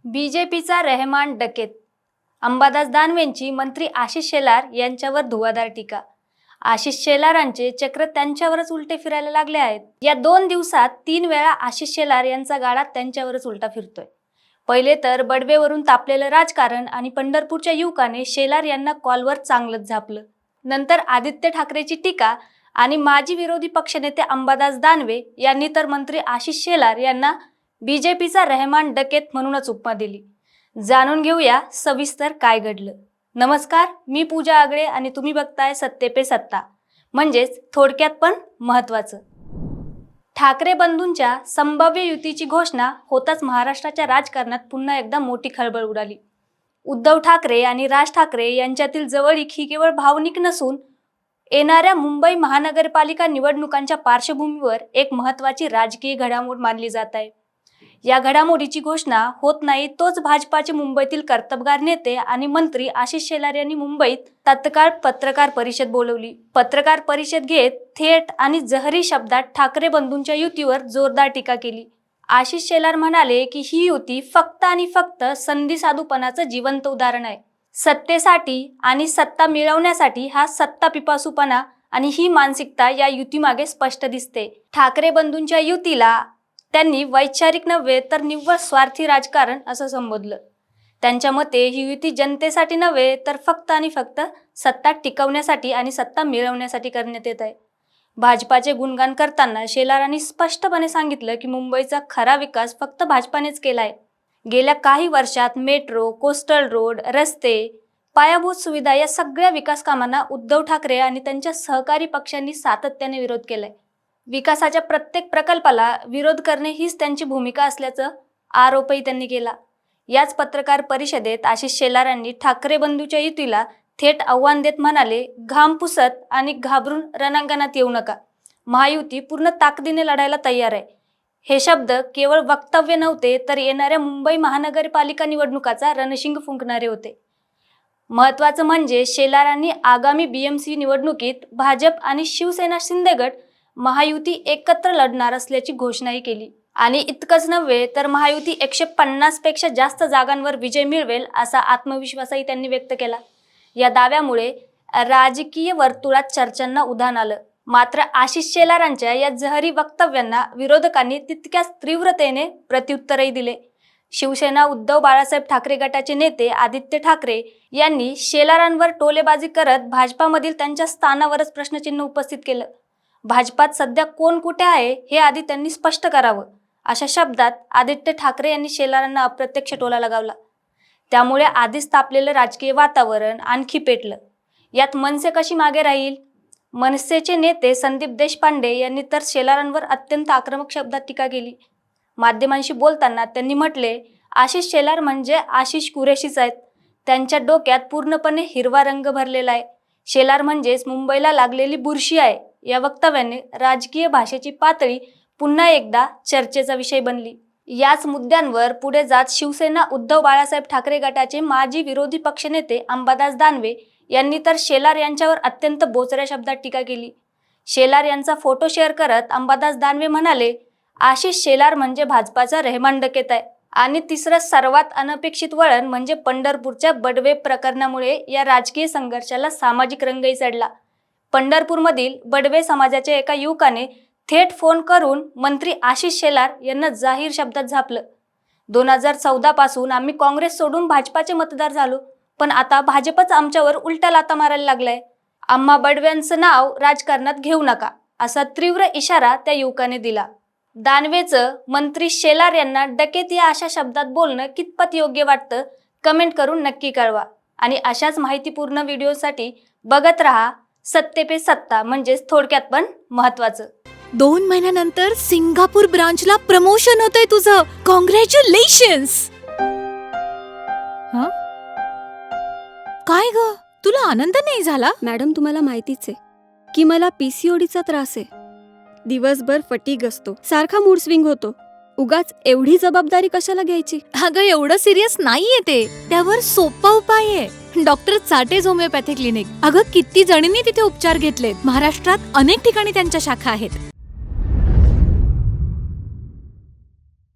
बीजेपीचा रहमान डकेत. अंबादास दानवेंची मंत्री आशिष शेलार यांच्यावर धुवाधार टीका. आशिष शेलारांचे चक्र त्यांच्यावरच उलटे फिरायला लागले आहेत. या 2 दिवसात 3 वेळा आशिष शेलार यांचा गाडा त्यांच्यावरच उलटा फिरतोय. पहिले तर बडवेवरून तापलेलं राजकारण आणि पंढरपूरच्या युवकाने शेलार यांना कॉलवर चांगलंच झापलं. नंतर आदित्य ठाकरेची टीका आणि माजी विरोधी पक्षनेते अंबादास दानवे यांनी तर मंत्री आशिष शेलार यांना बीजेपीचा रहमान डकेत म्हणूनच उपमा दिली. जाणून घेऊया सविस्तर काय घडलं. नमस्कार, मी पूजा आगळे आणि तुम्ही बघताय सत्ते पे सत्ता, म्हणजेच थोडक्यात पण महत्वाचं. ठाकरे बंधूंच्या संभाव्य युतीची घोषणा होताच महाराष्ट्राच्या राजकारणात पुन्हा एकदा मोठी खळबळ उडाली. उद्धव ठाकरे आणि राज ठाकरे यांच्यातील जवळीक ही केवळ भावनिक नसून येणाऱ्या मुंबई महानगरपालिका निवडणुकांच्या पार्श्वभूमीवर एक महत्त्वाची राजकीय घडामोड मानली जात आहे. या घडामोडीची घोषणा होत नाही तोच भाजपाचे मुंबईतील कर्तबगार नेते आणि मंत्री आशिष शेलार यांनी मुंबईत तत्काळ पत्रकार परिषद बोलवली. पत्रकार परिषद घेत थेट आणि जहरी शब्दात ठाकरे बंधूंच्या युतीवर जोरदार टीका केली. आशिष शेलार म्हणाले की ही युती फक्त आणि फक्त संधी साधूपणाचं जिवंत उदाहरण आहे. सत्तेसाठी आणि सत्ता मिळवण्यासाठी हा सत्ता पिपासूपणा आणि ही मानसिकता या युतीमागे स्पष्ट दिसते. ठाकरे बंधूंच्या युतीला त्यांनी वैचारिक नव्हे तर निव्वळ स्वार्थी राजकारण असं संबोधलं. त्यांच्या मते ही युती जनतेसाठी नव्हे तर फक्त आणि फक्त सत्ता टिकवण्यासाठी आणि सत्ता मिळवण्यासाठी करण्यात येत आहे. भाजपाचे गुणगान करताना शेलारांनी स्पष्टपणे सांगितलं की मुंबईचा खरा विकास फक्त भाजपानेच केलाय. गेल्या काही वर्षात मेट्रो, कोस्टल रोड, रस्ते, पायाभूत सुविधा या सगळ्या विकास कामांना उद्धव ठाकरे आणि त्यांच्या सहकारी पक्षांनी सातत्याने विरोध केलाय. विकासाच्या प्रत्येक प्रकल्पाला विरोध करणे हीच त्यांची भूमिका असल्याचा आरोपही त्यांनी केला. याच पत्रकार परिषदेत आशिष शेलारांनी ठाकरे बंधूच्या युतीला थेट आव्हान देत म्हणाले, घाम पुसत आणि घाबरून रणांगणात येऊ नका. महायुती पूर्ण ताकदीने लढायला तयार आहे. हे शब्द केवळ वक्तव्य नव्हते तर येणाऱ्या मुंबई महानगरपालिका निवडणुकाचा रणशिंग फुंकणारे होते. महत्त्वाचं म्हणजे शेलारांनी आगामी BMC निवडणुकीत भाजप आणि शिवसेना शिंदेगड महायुती एकत्र लढणार असल्याची घोषणाही केली. आणि इतकंच नव्हे तर महायुती 150 पेक्षा जास्त जागांवर विजय मिळवेल असा आत्मविश्वासही त्यांनी व्यक्त केला. या दाव्यामुळे राजकीय वर्तुळात चर्चांना उधाण आलं. मात्र आशिष शेलारांच्या या जहरी वक्तव्यांना विरोधकांनी तितक्याच तीव्रतेने प्रत्युत्तरही दिले. शिवसेना उद्धव बाळासाहेब ठाकरे गटाचे नेते आदित्य ठाकरे यांनी शेलारांवर टोलेबाजी करत भाजपामधील त्यांच्या स्थानावरच प्रश्नचिन्ह उपस्थित केलं. भाजपात सध्या कोण कुठे आहे हे आधी त्यांनी स्पष्ट करावं, अशा शब्दात आदित्य ठाकरे यांनी शेलारांना अप्रत्यक्ष टोला लगावला. त्यामुळे आधीच तापलेलं राजकीय वातावरण आणखी पेटलं. यात मनसे कशी मागे राहील? मनसेचे नेते संदीप देशपांडे यांनी तर शेलारांवर अत्यंत आक्रमक शब्दात टीका केली. माध्यमांशी बोलताना त्यांनी म्हटले, आशिष शेलार म्हणजे आशिष कुरेशीच आहेत. त्यांच्या डोक्यात पूर्णपणे हिरवा रंग भरलेला आहे. शेलार म्हणजेच मुंबईला लागलेली बुरशी आहे. या वक्तव्याने राजकीय भाषेची पातळी पुन्हा एकदा चर्चेचा विषय बनली. याच मुद्द्यांवर पुढे जात शिवसेना उद्धव बाळासाहेब ठाकरे गटाचे माजी विरोधी पक्षनेते अंबादास दानवे यांनी तर शेलार यांच्यावर अत्यंत बोचऱ्या शब्दात टीका केली. शेलार यांचा फोटो शेअर करत अंबादास दानवे म्हणाले, आशिष शेलार म्हणजे भाजपाचा रहमान डकेत आहे. आणि तिसरं सर्वात अनपेक्षित वळण म्हणजे पंढरपूरच्या बडवे प्रकरणामुळे या राजकीय संघर्षाला सामाजिक रंगही चढला. पंढरपूरमधील बडवे समाजाच्या एका युवकाने थेट फोन करून मंत्री आशिष शेलार यांना जाहीर शब्दात झापलं. 2014 पासून आम्ही काँग्रेस सोडून भाजपाचे मतदार झालो, पण आता भाजपच आमच्यावर उलटा लाता मारायला लागलाय. आम्हा बडव्यांचं नाव राजकारणात घेऊ नका, असा तीव्र इशारा त्या युवकाने दिला. दानवेचं मंत्री शेलार यांना डकेत या अशा शब्दात बोलणं कितपत योग्य वाटतं कमेंट करून नक्की कळवा. आणि अशाच माहितीपूर्ण व्हिडिओसाठी बघत रहा सत्ते पे सत्ता, म्हणजेच थोडक्यात पण महत्वाचं. 2 महिन्यानंतर सिंगापूर ब्रांचला प्रमोशन होतंय तुझं. कॉंग्रॅच्युलेशन्स. काय ग, तुला आनंद नाही झाला? मॅडम, तुम्हाला माहितीच आहे की मला PCODचा त्रास आहे. दिवसभर फटीग असतो, सारखा मूड स्विंग होतो. उगाच एवढी जबाबदारी कशाला घ्यायची? अगं, एवढं सिरियस नाहीये ते. त्यावर सोपा उपाय आहे, डॉक्टर चाटेज होमिओपॅथी क्लिनिक. अगं, किती जणींनी तिथे उपचार घेतलेत. महाराष्ट्रात अनेक ठिकाणी त्यांच्या शाखा आहेत.